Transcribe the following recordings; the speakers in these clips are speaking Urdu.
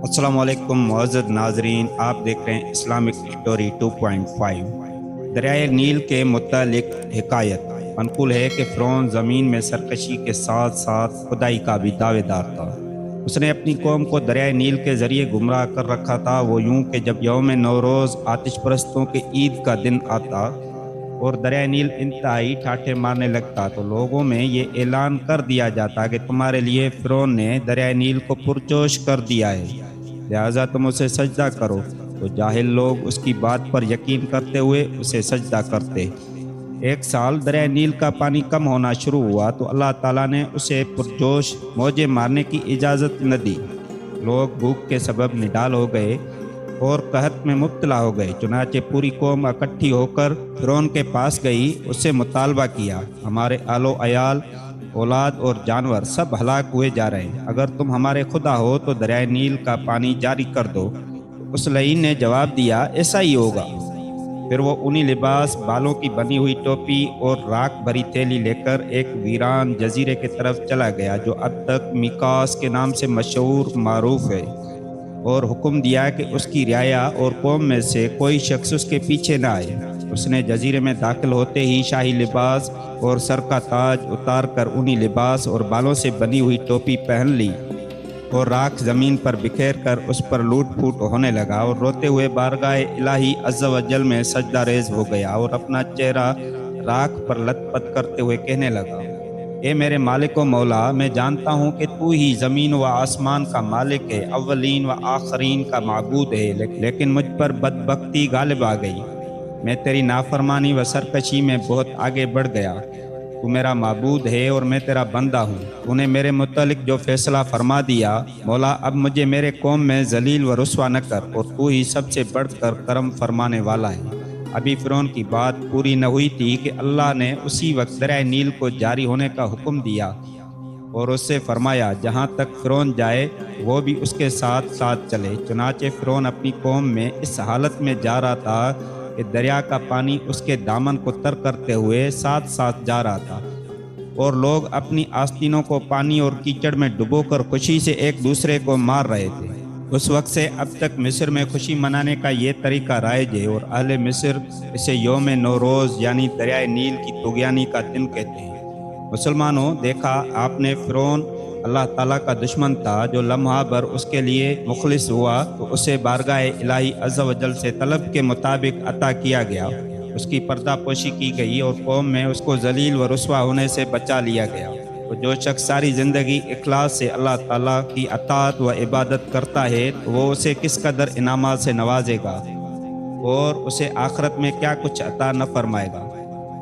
السلام علیکم معزز ناظرین، آپ دیکھ رہے ہیں اسلامک اسٹوری 2.5۔ دریائے نیل کے متعلق حکایت منقول ہے کہ فرعون زمین میں سرکشی کے ساتھ ساتھ خدائی کا بھی دعوے دار تھا۔ اس نے اپنی قوم کو دریائے نیل کے ذریعے گمراہ کر رکھا تھا، وہ یوں کہ جب یوم نوروز آتش پرستوں کے عید کا دن آتا اور دریائے نیل انتہائی ٹھاٹھے مارنے لگتا تو لوگوں میں یہ اعلان کر دیا جاتا کہ تمہارے لیے فرعون نے دریائے نیل کو پرجوش کر دیا ہے، لہذا تم اسے سجدہ کرو۔ تو جاہل لوگ اس کی بات پر یقین کرتے ہوئے اسے سجدہ کرتے۔ ایک سال دریائے نیل کا پانی کم ہونا شروع ہوا تو اللہ تعالیٰ نے اسے پرجوش موجیں مارنے کی اجازت نہ دی۔ لوگ بھوک کے سبب نڈال ہو گئے اور قحط میں مبتلا ہو گئے، چنانچہ پوری قوم اکٹھی ہو کر فرعون کے پاس گئی، اس سے مطالبہ کیا، ہمارے آل و عیال، اولاد اور جانور سب ہلاک ہوئے جا رہے ہیں، اگر تم ہمارے خدا ہو تو دریائے نیل کا پانی جاری کر دو۔ اس لعین نے جواب دیا، ایسا ہی ہوگا۔ پھر وہ اونی لباس، بالوں کی بنی ہوئی ٹوپی اور راکھ بھری تھیلی لے کر ایک ویران جزیرے کی طرف چلا گیا جو اب تک میکاس کے نام سے مشہور معروف ہے، اور حکم دیا کہ اس کی رعایا اور قوم میں سے کوئی شخص اس کے پیچھے نہ آئے۔ اس نے جزیرے میں داخل ہوتے ہی شاہی لباس اور سر کا تاج اتار کر اونی لباس اور بالوں سے بنی ہوئی ٹوپی پہن لی اور راکھ زمین پر بکھیر کر اس پر لوٹ پھوٹ ہونے لگا اور روتے ہوئے بارگاہ الہی عز و جل میں سجدہ ریز ہو گیا اور اپنا چہرہ راکھ پر لت پت کرتے ہوئے کہنے لگا، اے میرے مالک و مولا، میں جانتا ہوں کہ تو ہی زمین و آسمان کا مالک ہے، اولین و آخرین کا معبود ہے، لیکن مجھ پر بدبختی غالب آ گئی۔ میں تیری نافرمانی و سرکشی میں بہت آگے بڑھ گیا۔ تو میرا معبود ہے اور میں تیرا بندہ ہوں، تو نے میرے متعلق جو فیصلہ فرما دیا، مولا اب مجھے میرے قوم میں ذلیل و رسوا نہ کر، اور تو ہی سب سے بڑھ کر کرم فرمانے والا ہے۔ ابھی فرعون کی بات پوری نہ ہوئی تھی کہ اللہ نے اسی وقت دریائے نیل کو جاری ہونے کا حکم دیا اور اس سے فرمایا، جہاں تک فرعون جائے وہ بھی اس کے ساتھ ساتھ چلے۔ چنانچہ فرعون اپنی قوم میں اس حالت میں جا رہا تھا کہ دریا کا پانی اس کے دامن کو تر کرتے ہوئے ساتھ ساتھ جا رہا تھا، اور لوگ اپنی آستینوں کو پانی اور کیچڑ میں ڈبو کر خوشی سے ایک دوسرے کو مار رہے تھے۔ اس وقت سے اب تک مصر میں خوشی منانے کا یہ طریقہ رائج ہے، اور اہل مصر اسے یوم نوروز یعنی دریائے نیل کی طغیانی کا دن کہتے ہیں۔ مسلمانوں، دیکھا آپ نے فرعون اللہ تعالیٰ کا دشمن تھا، جو لمحہ بھر اس کے لیے مخلص ہوا تو اسے بارگاہ الہی عز و جل سے طلب کے مطابق عطا کیا گیا، اس کی پردہ پوشی کی گئی اور قوم میں اس کو ذلیل و رسوا ہونے سے بچا لیا گیا۔ تو جو شخص ساری زندگی اخلاص سے اللہ تعالیٰ کی اطاعت و عبادت کرتا ہے تو وہ اسے کس قدر انعامات سے نوازے گا اور اسے آخرت میں کیا کچھ عطا نہ فرمائے گا۔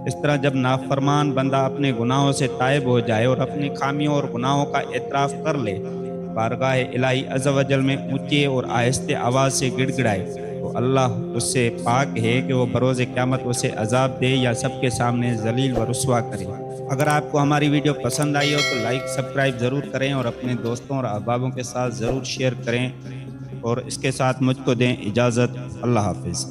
اس طرح جب نافرمان بندہ اپنے گناہوں سے تائب ہو جائے اور اپنی خامیوں اور گناہوں کا اعتراف کر لے، بارگاہ الہی عز و جل میں اونچے اور آہستہ آواز سے گڑ گڑائے، تو اللہ اس سے پاک ہے کہ وہ بروز قیامت اسے عذاب دے یا سب کے سامنے ذلیل و رسوا کرے۔ اگر آپ کو ہماری ویڈیو پسند آئی ہو تو لائک سبسکرائب ضرور کریں اور اپنے دوستوں اور احبابوں کے ساتھ ضرور شیئر کریں، اور اس کے ساتھ مجھ کو دیں اجازت۔ اللہ حافظ۔